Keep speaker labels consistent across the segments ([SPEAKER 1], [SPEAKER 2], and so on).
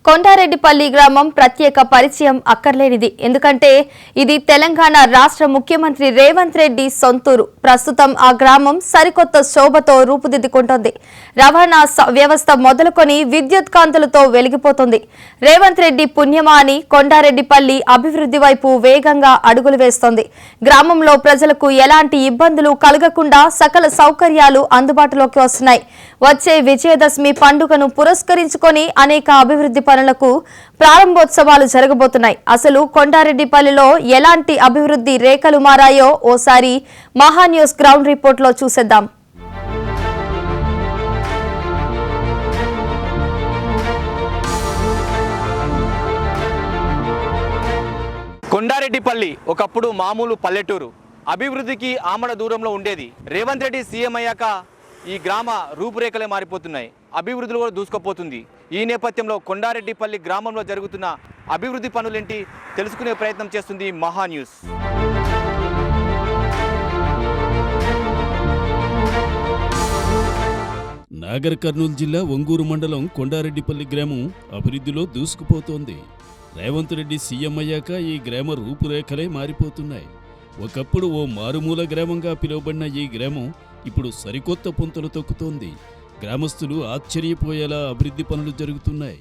[SPEAKER 1] కొండారెడ్డిపల్లి గ్రామం ప్రత్యేక పరిచయం అక్కర్లేనిది. ఎందుకంటే ఇది తెలంగాణ రాష్ట్ర ముఖ్యమంత్రి రేవంత్ రెడ్డి సొంతూరు. ప్రస్తుతం ఆ గ్రామం సరికొత్త శోభతో రూపుదిద్దుకుంటోంది. రవాణా వ్యవస్థ మొదలుకొని విద్యుత్ కాంతులతో వెలిగిపోతుంది. రేవంత్ రెడ్డి పుణ్యమా అని కొండారెడ్డిపల్లి అభివృద్ధి వైపు వేగంగా అడుగులు వేస్తోంది. గ్రామంలో ప్రజలకు ఎలాంటి ఇబ్బందులు కలగకుండా సకల సౌకర్యాలు అందుబాటులోకి వస్తున్నాయి. వచ్చే విజయదశమి పండుగను పురస్కరించుకొని అనేక అభివృద్ధి పనులకు ప్రారంభోత్సవాలు జరగబోతున్నాయి. అసలు కొండారెడ్డిపల్లిలో ఎలాంటి అభివృద్ధి రేఖలు మారాయో ఓసారి మహాన్యూస్ గ్రౌండ్ రిపోర్ట్ లో చూసేద్దాం.
[SPEAKER 2] కొండారెడ్డిపల్లి ఒకప్పుడు మామూలు పల్లెటూరు. అభివృద్ధికి ఆమడ దూరంలో ఉండేది. రేవంత్ రెడ్డి సీఎం అయ్యాక ఈ గ్రామ రూపురేఖలే మారిపోతున్నాయి. అభివృద్ధులు కూడా దూసుకుపోతుంది. ఈ నేపథ్యంలో కొండారెడ్డిపల్లి గ్రామంలో జరుగుతున్న అభివృద్ధి పనులేంటి తెలుసుకునే ప్రయత్నం చేస్తుంది మహా న్యూస్.
[SPEAKER 3] నాగర్ కర్నూలు జిల్లా ఒంగూరు మండలం కొండారెడ్డిపల్లి గ్రామం అభివృద్ధిలో దూసుకుపోతోంది. రేవంత్ రెడ్డి సీఎం అయ్యాక ఈ గ్రామ రూపురేఖలే మారిపోతున్నాయి. ఒకప్పుడు ఓ మారుమూల గ్రామంగా పిలువబడిన ఈ గ్రామం ఇప్పుడు సరికొత్త పుంతలు తొక్కుతోంది. గ్రామస్తులు ఆశ్చర్యపోయేలా అభివృద్ధి పనులు జరుగుతున్నాయి.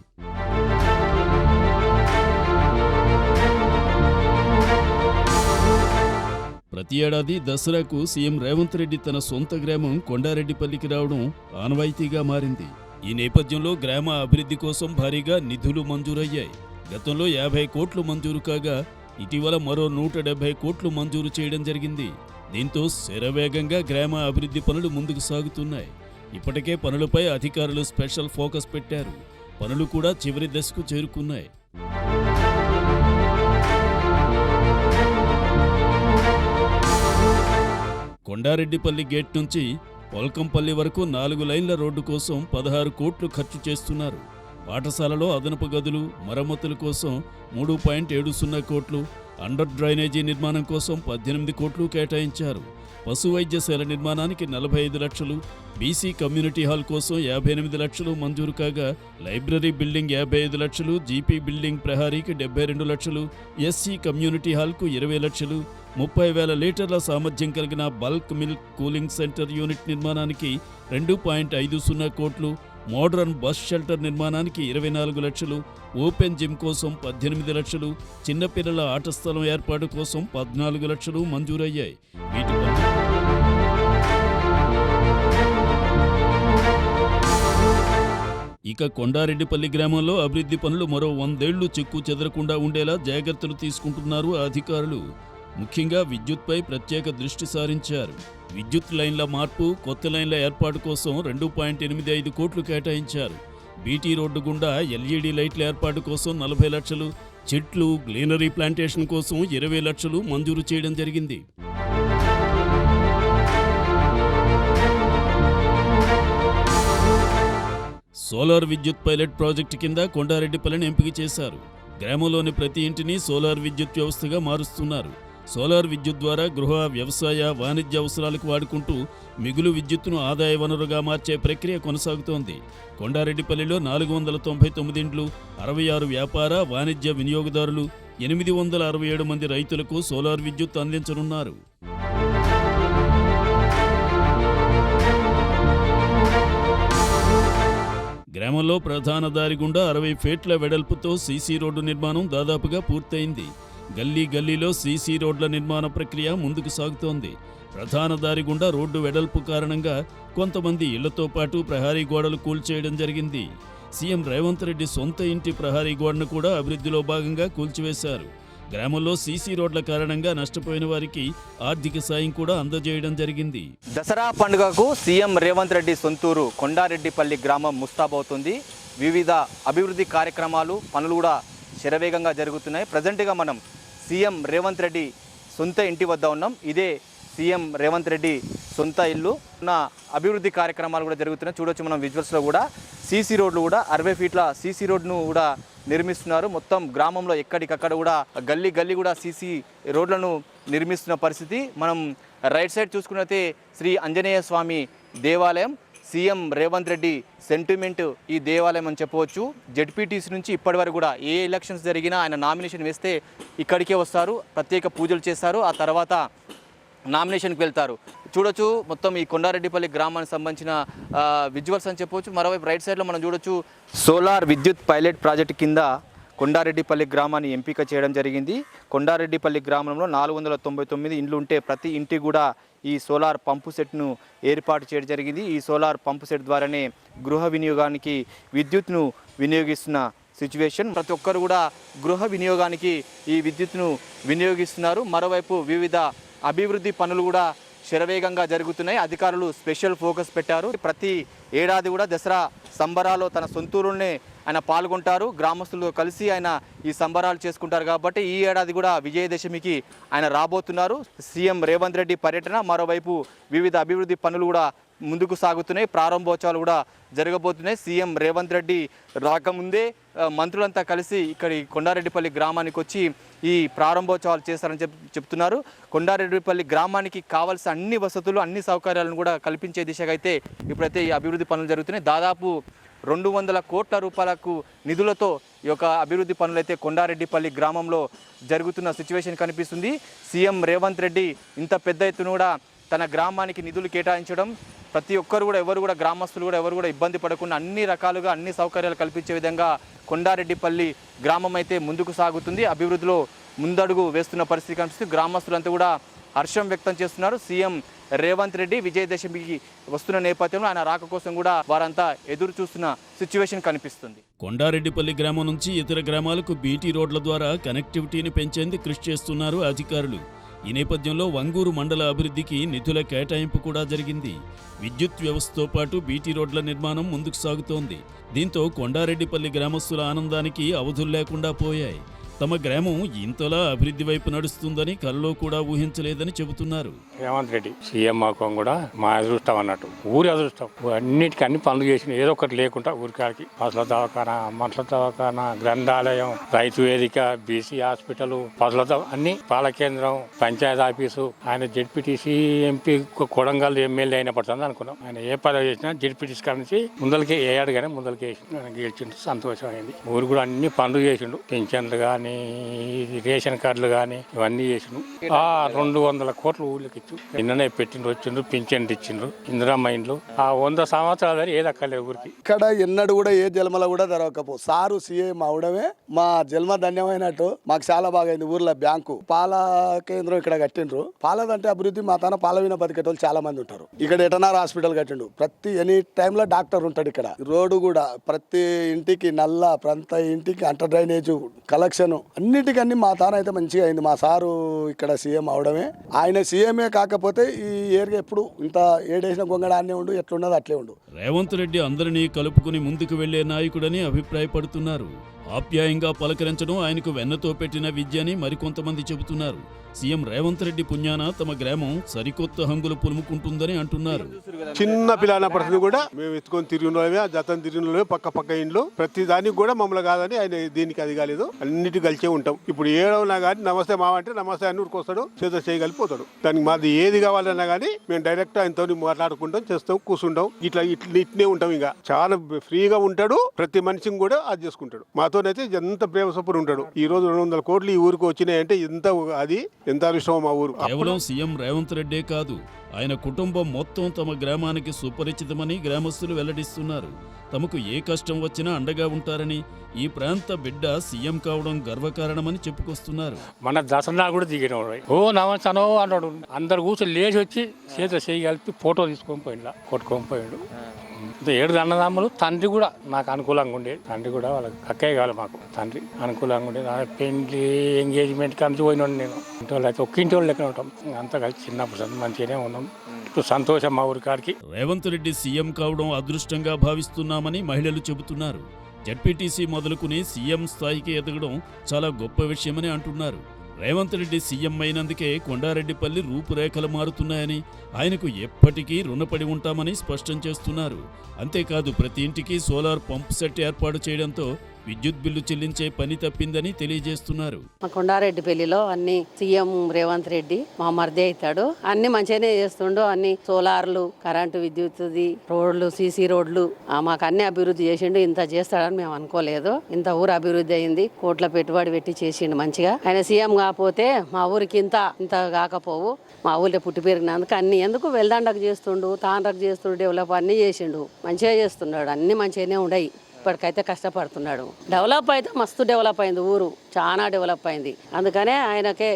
[SPEAKER 3] ప్రతి ఏడాది దసరాకు సీఎం రేవంత్ రెడ్డి తన సొంత గ్రామం కొండారెడ్డిపల్లికి రావడం ఆనవాయితీగా మారింది. ఈ నేపథ్యంలో గ్రామ అభివృద్ధి కోసం భారీగా నిధులు మంజూరయ్యాయి. గతంలో 50 కోట్లు మంజూరు కాగా ఇటీవల మరో 170 కోట్లు మంజూరు చేయడం జరిగింది. దీంతో శరవేగంగా గ్రామ అభివృద్ధి పనులు ముందుకు సాగుతున్నాయి. ఇప్పటికే పనులపై అధికారులు స్పెషల్ ఫోకస్ పెట్టారు. పనులు కూడా చివరి దశకు చేరుకున్నాయి. కొండారెడ్డిపల్లి గేట్ నుంచి పొల్కంపల్లి వరకు 4 లైన్ల రోడ్డు కోసం 16 కోట్లు ఖర్చు చేస్తున్నారు. పాఠశాలలో అదనపు గదులు మరమ్మతుల కోసం 3.70 కోట్లు, అండర్ డ్రైనేజీ నిర్మాణం కోసం 18 కోట్లు కేటాయించారు. పశు వైద్యశాల నిర్మాణానికి 45 లక్షలు, బీసీ కమ్యూనిటీ హాల్ కోసం 58 లక్షలు మంజూరు కాగా లైబ్రరీ బిల్డింగ్ 55 లక్షలు, జీపీ బిల్డింగ్ ప్రహారీకి 72 లక్షలు, ఎస్సీ కమ్యూనిటీ హాల్కు 20 లక్షలు, 30,000 లీటర్ల సామర్థ్యం కలిగిన bulk milk cooling centre unit నిర్మాణానికి 2.50 కోట్లు, మోడ్రన్ బస్ షెల్టర్ నిర్మాణానికి 24 లక్షలు, ఓపెన్ జిమ్ కోసం 18 లక్షలు, చిన్నపిల్లల ఆట స్థలం ఏర్పాటు కోసం 14 లక్షలు మంజూరయ్యాయి. ఇక కొండారెడ్డిపల్లి గ్రామంలో అభివృద్ధి పనులు మరో 100 ఏళ్లు చెక్కు చెదరకుండా ఉండేలా జాగ్రత్తలు తీసుకుంటున్నారు అధికారులు. ముఖ్యంగా విద్యుత్పై ప్రత్యేక దృష్టి సారించారు. విద్యుత్ లైన్ల మార్పు, కొత్త లైన్ల ఏర్పాటు కోసం 2.85 కోట్లు కేటాయించారు. బీటీ రోడ్డు గుండా ఎల్ఈడీ లైట్ల ఏర్పాటు కోసం 40 లక్షలు, చెట్లు గ్రీనరీ ప్లాంటేషన్ కోసం 20 లక్షలు మంజూరు చేయడం జరిగింది. సోలార్ విద్యుత్ పైలట్ ప్రాజెక్టు కింద కొండారెడ్డిపల్లిని ఎంపిక చేశారు. గ్రామంలోని ప్రతి ఇంటిని సోలార్ విద్యుత్ వ్యవస్థగా మారుస్తున్నారు. సోలార్ విద్యుత్ ద్వారా గృహ, వ్యవసాయ, వాణిజ్య అవసరాలకు వాడుకుంటూ మిగులు విద్యుత్తును ఆదాయ వనరుగా మార్చే ప్రక్రియ కొనసాగుతోంది. కొండారెడ్డిపల్లిలో 499 ఇండ్లు, 66 వ్యాపార, వాణిజ్య వినియోగదారులు, 867 మంది రైతులకు సోలార్ విద్యుత్ అందించనున్నారు. గ్రామంలో ప్రధాన దారి గుండా 60 ఫీట్ల వెడల్పుతో సీసీ రోడ్డు నిర్మాణం దాదాపుగా పూర్తయింది. గల్లీ గల్లీలో సీసీ రోడ్ల నిర్మాణ ప్రక్రియ ముందుకు సాగుతోంది. ప్రధాన దారి గుండా రోడ్డు వెడల్పు కారణంగా కొంతమంది ఇళ్లతో పాటు ప్రహారీ గోడలు కూల్చేయడం జరిగింది. సీఎం రేవంత్ రెడ్డి సొంత ఇంటి ప్రహారీ గోడను కూడా అభివృద్ధిలో భాగంగా కూల్చివేశారు. గ్రామంలో సీసీ రోడ్ల కారణంగా నష్టపోయిన వారికి ఆర్థిక సాయం కూడా అందజేయడం జరిగింది.
[SPEAKER 2] దసరా పండుగకు సీఎం రేవంత్ రెడ్డి సొంతూరు కొండారెడ్డిపల్లి గ్రామం ముస్తాబవుతుంది. వివిధ అభివృద్ధి కార్యక్రమాలు, పనులు కూడా శరవేగంగా జరుగుతున్నాయి. ప్రజెంట్గా మనం సీఎం రేవంత్ రెడ్డి సొంత ఇంటి వద్ద ఉన్నాం. ఇదే సీఎం రేవంత్ రెడ్డి సొంత ఇల్లు. ఉన్న అభివృద్ధి కార్యక్రమాలు కూడా జరుగుతున్నాయి. చూడొచ్చు మనం విజువల్స్లో కూడా సీసీ రోడ్లు కూడా 60 ఫీట్ల సీసీ రోడ్ను కూడా నిర్మిస్తున్నారు. మొత్తం గ్రామంలో ఎక్కడికక్కడ కూడా గల్లీ గల్లీ కూడా సీసీ రోడ్లను నిర్మిస్తున్న పరిస్థితి. మనం రైట్ సైడ్ చూసుకున్నట్లయితే శ్రీ ఆంజనేయ స్వామి దేవాలయం, సీఎం రేవంత్ రెడ్డి సెంటిమెంట్ ఈ దేవాలయం అని చెప్పవచ్చు. జెడ్పీటీసీ నుంచి ఇప్పటి వరకు కూడా ఏ ఎలక్షన్స్ జరిగినా ఆయన నామినేషన్ వేస్తే ఇక్కడికే వస్తారు, ప్రత్యేక పూజలు చేస్తారు, ఆ తర్వాత నామినేషన్కి వెళ్తారు. చూడొచ్చు మొత్తం ఈ కొండారెడ్డిపల్లి గ్రామానికి సంబంధించిన విజువల్స్ అని చెప్పవచ్చు. మరోవైపు రైట్ సైడ్లో మనం చూడొచ్చు సోలార్ విద్యుత్ పైలట్ ప్రాజెక్టు కింద కొండారెడ్డిపల్లి గ్రామాన్ని ఎంపిక చేయడం జరిగింది. కొండారెడ్డిపల్లి గ్రామంలో 499 ఇండ్లు ఉంటే ప్రతి ఇంటికి కూడా ఈ సోలార్ పంపు సెట్ను ఏర్పాటు చేయడం జరిగింది. ఈ సోలార్ పంపు సెట్ ద్వారానే గృహ వినియోగానికి విద్యుత్ను వినియోగిస్తున్న సిచ్యువేషన్. ప్రతి ఒక్కరు కూడా గృహ వినియోగానికి ఈ విద్యుత్ను వినియోగిస్తున్నారు. మరోవైపు వివిధ అభివృద్ధి పనులు కూడా శరవేగంగా జరుగుతున్నాయి. అధికారులు స్పెషల్ ఫోకస్ పెట్టారు. ప్రతి ఏడాది కూడా దసరా సంబరాల్లో తన సొంతూరులోనే ఆయన పాల్గొంటారు. గ్రామస్తులతో కలిసి ఆయన ఈ సంబరాలు చేసుకుంటారు. కాబట్టి ఈ ఏడాది కూడా విజయదశమికి ఆయన రాబోతున్నారు. సీఎం రేవంత్ రెడ్డి పర్యటన, మరోవైపు వివిధ అభివృద్ధి పనులు కూడా ముందుకు సాగుతున్నాయి. ప్రారంభోత్సవాలు కూడా జరగబోతున్నాయి. సీఎం రేవంత్ రెడ్డి రాకముందే మంత్రులంతా కలిసి ఇక్కడి కొండారెడ్డిపల్లి గ్రామానికి వచ్చి ఈ ప్రారంభోత్సవాలు చేస్తారని చెప్తున్నారు. కొండారెడ్డిపల్లి గ్రామానికి కావాల్సిన అన్ని వసతులు, అన్ని సౌకర్యాలను కూడా కల్పించే దిశగా అయితే ఇప్పుడైతే ఈ అభివృద్ధి పనులు జరుగుతున్నాయి. దాదాపు 200 కోట్ల రూపాయలకు నిధులతో ఈ యొక్క అభివృద్ధి పనులైతే కొండారెడ్డిపల్లి గ్రామంలో జరుగుతున్న సిచ్యువేషన్ కనిపిస్తుంది. సీఎం రేవంత్ రెడ్డి ఇంత పెద్ద ఎత్తున కూడా తన గ్రామానికి నిధులు కేటాయించడం, ప్రతి ఒక్కరు కూడా గ్రామస్తులు కూడా ఎవరు కూడా ఇబ్బంది పడకుండా అన్ని రకాలుగా అన్ని సౌకర్యాలు కల్పించే విధంగా కొండారెడ్డిపల్లి గ్రామం అయితే ముందుకు సాగుతుంది. అభివృద్ధిలో ముందడుగు వేస్తున్న పరిస్థితి కనిపిస్తుంది. గ్రామస్తులంతా కూడా హర్షం వ్యక్తం చేస్తున్నారు. సీఎం రేవంత్ రెడ్డి విజయదశమికి వస్తున్న నేపథ్యంలో ఆయన రాక కోసం కూడా వారంతా ఎదురు చూస్తున్న సిచ్యువేషన్ కనిపిస్తుంది.
[SPEAKER 3] కొండారెడ్డిపల్లి గ్రామం నుంచి ఇతర గ్రామాలకు బీటీ రోడ్ల ద్వారా కనెక్టివిటీని పెంచేందుకు కృషి చేస్తున్నారు అధికారులు. ఈ నేపథ్యంలో వంగూరు మండల అభివృద్ధికి నిధుల కేటాయింపు కూడా జరిగింది. విద్యుత్ వ్యవస్థతో పాటు బీటీ రోడ్ల నిర్మాణం ముందుకు సాగుతోంది. దీంతో కొండారెడ్డిపల్లి గ్రామస్తుల ఆనందానికి అవధులు లేకుండా పోయాయి. తమ గ్రామం ఇంతలా అభివృద్ధి వైపు నడుస్తుందని కలలో కూడా ఊహించలేదని చెబుతున్నారు.
[SPEAKER 4] రేవంత్ రెడ్డి సీఎం మాకం కూడా మా అదృష్టం అన్నట్టు, ఊరి అదృష్టం. అన్నిటికీ అన్ని పనులు చేసిన, ఏదో ఒకటి లేకుండా ఊరికాడికి పసుల దవాఖానా, మంటల దవాఖానా, గ్రంథాలయం, రైతు వేదిక, బీసీ హాస్పిటల్, పసుల అన్ని, పాల కేంద్రం, పంచాయతీ ఆఫీసు. ఆయన జెడ్పీటీసీ ఎంపీ కొడంగల్ ఎమ్మెల్యే అయిన పడుతుంది అనుకున్నాం. ఆయన ఏ పదవి చేసినా జెడ్పీటీసీ కాడ నుంచి ముందరికే వేయాడు కానీ ముందరికి వేసి గెలిచిండు, సంతోషం అయింది. ఊరు కూడా అన్ని పనులు చేసిండు, పెన్షన్లు కానీ రేషన్ కార్డులు కానీ ఇవన్నీ చేసిండు. 200 కోట్లు ఊళ్ళకి ఇచ్చు నిన్ననే పెట్టిండ్రు, వచ్చిండ్రు, పింఛన్లు ఇచ్చిండ్రు, ఇందిరమ్మ ఇండ్లు. 100 సంవత్సరాలు ఏది అక్కర్లేదు ఊరికి.
[SPEAKER 5] ఇక్కడ ఎన్నడూ కూడా ఏ జన్మలో కూడా జరగకపో సారు సీఎం అవడమే మా జన్మ ధన్యమైనట్టు. మాకు చాలా బాగా అయింది. ఊర్లో బ్యాంకు, పాల కేంద్రం ఇక్కడ కట్టిండ్రు. పాలదంటే అభివృద్ధి. మా తన పాల విన బతికేటోళ్ళు చాలా మంది ఉంటారు. ఇక్కడ ఎటనార్ హాస్పిటల్ కట్టిండు. ప్రతి ఎనీ టైంలో డాక్టర్ ఉంటాడు ఇక్కడ. రోడ్డు కూడా ప్రతి ఇంటికి నల్ల, ప్రతి ఇంటికి అంటర్ డ్రైనేజ్ కలెక్షన్, అన్నిటికన్నీ మా తాన అయితే మంచిగా అయింది. మా సారు ఇక్కడ సీఎం అవడమే. ఆయన సీఎంఏ కాకపోతే ఈ ఏరియా ఎప్పుడు ఇంత ఏడేసిన గొంగడాన్నే ఉండు, ఎట్లున్నది అట్లే ఉండు.
[SPEAKER 3] రేవంత్ రెడ్డి అందరినీ కలుపుకుని ముందుకు వెళ్లే నాయకుడని అభిప్రాయపడుతున్నారు. ఆప్యాయంగా పలకరించడం ఆయనకు వెన్నతో పెట్టిన విద్యని మరికొంతమంది చెబుతున్నారు. సీఎం రేవంత్ రెడ్డి పుణ్యాన తమ గ్రామం సరికొత్త హంగులు పులుముకుంటుందని అంటున్నారు.
[SPEAKER 6] చిన్న పిల్లనప్పటిని కూడా మేము ఎత్తుకొని తిరిగిన జతం తిరిగిన పక్క ఇండ్లు, ప్రతి దానికి కూడా మమ్మల్ని కాదని ఆయన దీనికి అది కాలేదు, అన్నిటి కలిసే ఉంటాం. ఇప్పుడు ఏడవనా కానీ నమస్తే మావంటే నమస్తే అని ఊరుకొస్తాడు, చేత చేయగలిపోతాడు. దానికి మాది ఏది కావాలన్నా కానీ మేము డైరెక్ట్ ఆయనతో మాట్లాడుకుంటాం, చేస్తాం, కూర్చుంటాం. ఇట్నే ఉంటాం. ఇంకా చాలా ఫ్రీగా ఉంటాడు. ప్రతి మనిషిని కూడా అది చేసుకుంటాడు. మాతోనైతే ఎంత ప్రేమ సొప్పురు ఉంటాడు. ఈ రోజు 200 కోట్లు ఈ ఊరికి వచ్చినాయంటే ఎంత అదృష్టం మా ఊరు.
[SPEAKER 3] కేవలం సీఎం రేవంత్ రెడ్డే కాదు, ఆయన కుటుంబం మొత్తం తమ గ్రామానికి సుపరిచితమని గ్రామస్తులు వెల్లడిస్తున్నారు. తమకు ఏ కష్టం వచ్చినా అండగా ఉంటారని, ఈ ప్రాంత బిడ్డ సీఎం కావడం గర్వకారణమని చెప్పుకొస్తున్నారు.
[SPEAKER 4] మన దసరా కూడా దిగిన నమస్తానో అన్నాడు. అందరు కూర్చొని లేచి వచ్చి చేతిలో చేయి కలిపి ఫోటో తీసుకొని పోయిండు, కొట్టుకొని పోయిండు. 7 అన్నదమ్ములు. తండ్రి కూడా నాకు అనుకూలంగా ఉండేది. తండ్రి కూడా వాళ్ళకి అక్కయ్య కావాలి. మాకు తండ్రి అనుకూలంగా ఉండేది. పెళ్లి ఎంగేజ్మెంట్ కలిసి పోయినాడు. నేను ఇంటి వాళ్ళు అయితే ఒక్క ఇంటి వాళ్ళు లెక్క ఉంటాం. అంతా కలిసి చిన్నప్పుడు మంచిగానే ఉన్నాం. ఇప్పుడు సంతోషం మా ఊరి కాడికి.
[SPEAKER 3] రేవంత్ రెడ్డి సీఎం కావడం అదృష్టంగా భావిస్తున్నామని మహిళలు చెబుతున్నారు. జెడ్పీటీసీ మొదలుకుని సీఎం స్థాయికి ఎదగడం చాలా గొప్ప విషయమని అంటున్నారు. రేవంత్ రెడ్డి సీఎం అయినందుకే కొండారెడ్డిపల్లి రూపురేఖలు మారుతున్నాయని, ఆయనకు ఎప్పటికీ రుణపడి ఉంటామని స్పష్టం చేస్తున్నారు. అంతేకాదు ప్రతి ఇంటికి సోలార్ పంప్ సెట్ ఏర్పాటు చేయడంతో విద్యుత్ బిల్లు చెల్లించే పని తప్పిందని తెలియజేస్తున్నారు.
[SPEAKER 7] మా కొండారెడ్డిపల్లిలో అన్ని సీఎం రేవంత్ రెడ్డి మా మరిది అవుతాడు. అన్ని మంచిగానే చేస్తుండు. అన్ని సోలార్లు, కరెంటు, విద్యుత్ది, రోడ్లు, సీసీ రోడ్లు మాకు అన్ని అభివృద్ధి చేసిండు. ఇంత చేస్తాడని మేము అనుకోలేదు. ఇంత ఊరు అభివృద్ధి అయింది. కోట్ల పెట్టుబడి పెట్టి చేసిండు మంచిగా. ఆయన సీఎం కాకపోతే మా ఊరికి ఇంత కాకపోవు. మా ఊళ్ళో పుట్టి పెరిగినందుకు అన్ని ఎందుకు వెల్దండకు చేస్తుండు, తాండ్రకు చేస్తుండు, డెవలప్ అన్ని చేసిండు. మంచిగా చేస్తున్నాడు. అన్ని మంచిగానే ఉండయి. ఇప్పటికైతే కష్టపడుతున్నాడు. డెవలప్ అయితే మస్తు డెవలప్ అయింది. ఊరు చాలా డెవలప్ అయింది. అందుకనే ఆయనకే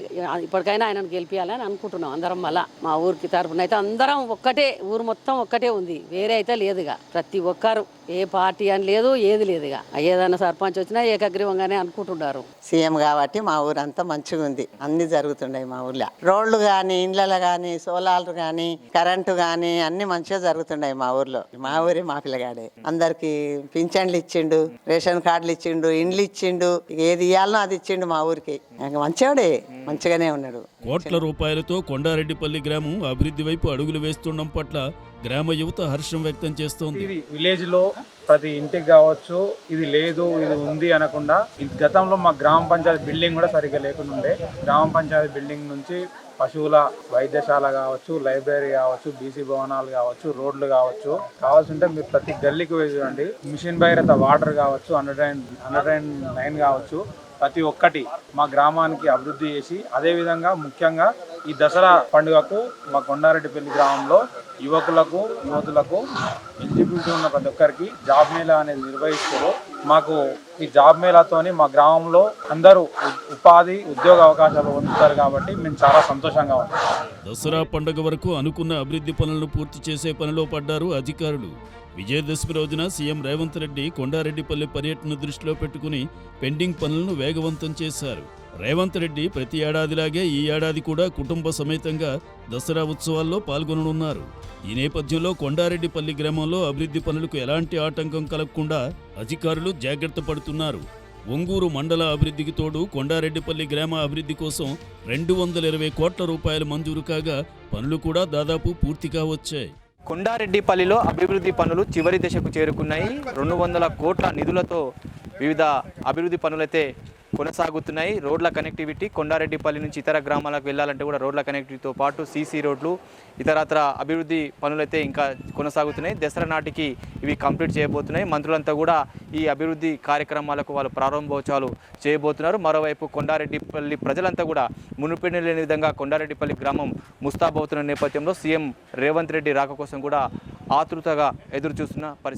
[SPEAKER 7] ఇప్పటికైనా ఆయనను గెలిపించాలని అనుకుంటున్నాం అందరం. మళ్ళా మా ఊరికి తరఫున అయితే అందరం ఒక్కటే, ఊరు మొత్తం ఒక్కటే ఉంది. వేరే అయితే లేదుగా. ప్రతి ఒక్కరు ఏ పార్టీ అని లేదు, ఏది లేదుగా. ఏదైనా సర్పంచ్ వచ్చినా ఏకగ్రీవంగానే అనుకుంటున్నారు.
[SPEAKER 8] సీఎం కాబట్టి మా ఊరంతా మంచిగా ఉంది. అన్ని జరుగుతున్నాయి మా ఊర్లో. రోడ్లు కానీ, ఇండ్లలో కానీ, సోలార్లు కానీ, కరెంటు కానీ అన్ని మంచిగా జరుగుతున్నాయి మా ఊర్లో. మా ఊరే మా పిల్లగాడే. అందరికి పింఛన్లు ఇచ్చిండు, రేషన్ కార్డులు ఇచ్చిండు, ఇండ్లు ఇచ్చిండు. ఏది ఇవ్వాలనో అది ఇచ్చిండు మా ఊరికి. మంచివాడే, మంచిగానే ఉన్నాడు.
[SPEAKER 3] కోట్ల రూపాయలతో కొండారెడ్డిపల్లి గ్రామం అభివృద్ధి వైపు అడుగులు వేస్తుండడం పట్ల గ్రామ యువత హర్షం వ్యక్తం చేస్తోంది.
[SPEAKER 9] ఇది విలేజ్ లో ప్రతి ఇంటికి కావచ్చు, ఇది లేదు ఇది ఉంది అనకుండా, గతంలో మా గ్రామ పంచాయతీ బిల్డింగ్ కూడా సరిగ్గా లేకుండా ఉండే. గ్రామ పంచాయతీ బిల్డింగ్ నుంచి పశువుల వైద్యశాల కావచ్చు, లైబ్రరీ కావచ్చు, బీసీ భవనాలు కావచ్చు, రోడ్లు కావచ్చు, కావాల్సింటే మీరు ప్రతి గల్లీకి పోయి చూడండి. మిషన్ భగీరథ వాటర్ కావచ్చు, 109 కావచ్చు, ప్రతి ఒక్కటి మా గ్రామానికి అభివృద్ధి చేసి, అదేవిధంగా ముఖ్యంగా ఈ దసరా పండుగకు మా కొండారెడ్డిపల్లి గ్రామంలో యువతులకు ఎలిజిబిలిటీ ఉన్న ప్రతి ఒక్కరికి జాబ్ మేళా అనేది నిర్వహిస్తారు. మాకు ఈ జాబ్ మేళాతోని మా గ్రామంలో అందరూ ఉపాధి, ఉద్యోగ అవకాశాలు పొందుతారు కాబట్టి మేము చాలా సంతోషంగా ఉన్నాం.
[SPEAKER 3] దసరా పండుగ వరకు అనుకున్న అభివృద్ధి పనులను పూర్తి చేసే పనిలో పడ్డారు అధికారులు. విజయదశమి రోజున సీఎం రేవంత్ రెడ్డి కొండారెడ్డిపల్లి పర్యటన దృష్టిలో పెట్టుకుని పెండింగ్ పనులను వేగవంతం చేశారు. రేవంత్ రెడ్డి ప్రతి ఏడాదిలాగే ఈ ఏడాది కూడా కుటుంబ సమేతంగా దసరా ఉత్సవాల్లో పాల్గొననున్నారు. ఈ నేపథ్యంలో కొండారెడ్డిపల్లి గ్రామంలో అభివృద్ధి పనులకు ఎలాంటి ఆటంకం కలగకుండా అధికారులు జాగ్రత్త పడుతున్నారు. ఒంగూరు మండల అభివృద్ధికి తోడు కొండారెడ్డిపల్లి గ్రామ అభివృద్ధి కోసం 220 కోట్ల రూపాయలు మంజూరు కాగా పనులు కూడా దాదాపు పూర్తిగా వచ్చాయి.
[SPEAKER 2] కొండారెడ్డిపల్లిలో అభివృద్ధి పనులు చివరి దశకు చేరుకున్నాయి. 200 కోట్ల నిధులతో వివిధ అభివృద్ధి పనులైతే కొనసాగుతున్నాయి. రోడ్ల కనెక్టివిటీ, కొండారెడ్డిపల్లి నుంచి ఇతర గ్రామాలకు వెళ్ళాలంటే కూడా రోడ్ల కనెక్టివిటీతో పాటు సీసీ రోడ్లు, ఇతరత్ర అభివృద్ధి పనులైతే ఇంకా కొనసాగుతున్నాయి. దసరా నాటికి ఇవి కంప్లీట్ చేయబోతున్నాయి. మంత్రులంతా కూడా ఈ అభివృద్ధి కార్యక్రమాలకు వాళ్ళు ప్రారంభోత్సవాలు చేయబోతున్నారు. మరోవైపు కొండారెడ్డిపల్లి ప్రజలంతా కూడా మునుపెన్నె లేని విధంగా కొండారెడ్డిపల్లి గ్రామం ముస్తాబవుతున్న నేపథ్యంలో సీఎం రేవంత్ రెడ్డి రాక కోసం కూడా ఆతృతగా ఎదురు చూస్తున్న పరిస్థితి.